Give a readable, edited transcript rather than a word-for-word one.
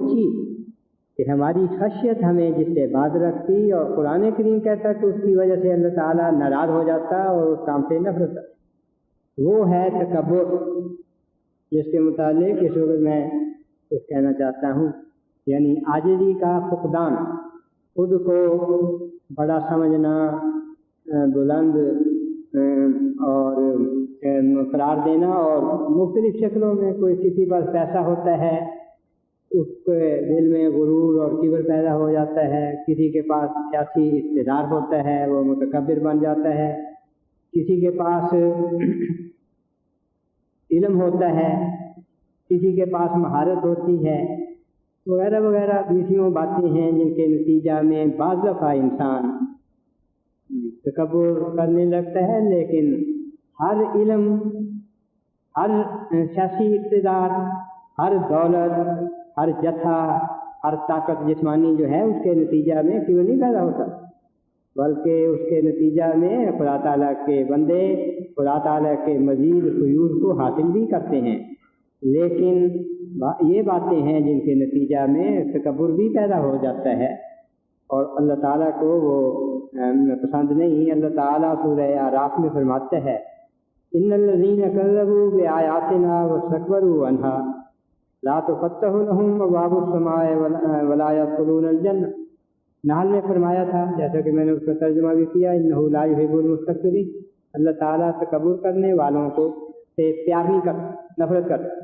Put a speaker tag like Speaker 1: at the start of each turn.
Speaker 1: اونچی کہ ہماری خشیت ہمیں جس سے باز رکھتی، اور قرآن کریم کہتا کہ اس کی وجہ سے اللہ تعالیٰ ناراض ہو جاتا اور اس کام سے نفرت کرتا، وہ ہے تکبر، جس کے متعلق اس وقت میں کچھ کہنا چاہتا ہوں، یعنی عاجزی کا فقدان، خود کو بڑا سمجھنا، بلند اور قرار دینا، اور مختلف شکلوں میں کوئی کسی پر پیسہ ہوتا ہے اس کے دل میں غرور اور کبر پیدا ہو جاتا ہے، کسی کے پاس سیاسی اقتدار ہوتا ہے وہ متکبر بن جاتا ہے، کسی کے پاس علم ہوتا ہے، کسی کے پاس مہارت ہوتی ہے، وغیرہ وغیرہ بیسیوں باتیں ہیں جن کے نتیجہ میں بعض دفعہ انسان تکبر کرنے لگتا ہے، لیکن ہر علم، ہر سیاسی اقتدار، ہر دولت، ہر جتھا، ہر طاقت جسمانی جو ہے اس کے نتیجہ میں کیوں نہیں پیدا ہوتا، بلکہ اس کے نتیجہ میں خدا تعالیٰ کے بندے خدا تعالیٰ کے مزید فیوض کو حاصل بھی کرتے ہیں، لیکن یہ باتیں ہیں جن کے نتیجہ میں تکبر بھی پیدا ہو جاتا ہے، اور اللہ تعالیٰ کو وہ پسند نہیں۔ اللہ تعالیٰ سورہ اعراف میں فرماتے ہیں ان الذین کذبوا بآیاتنا واستکبروا عنہا لا تفتح لهم ابواب السماء ولا يدخلون الجنہ۔ نحل میں فرمایا تھا، جیسا کہ میں نے اس کا ترجمہ بھی کیا، انہ لا یحب المستکبرین، اللہ تعالیٰ تکبر کرنے والوں کو سے پیار نہیں کرتا، نفرت کرتا۔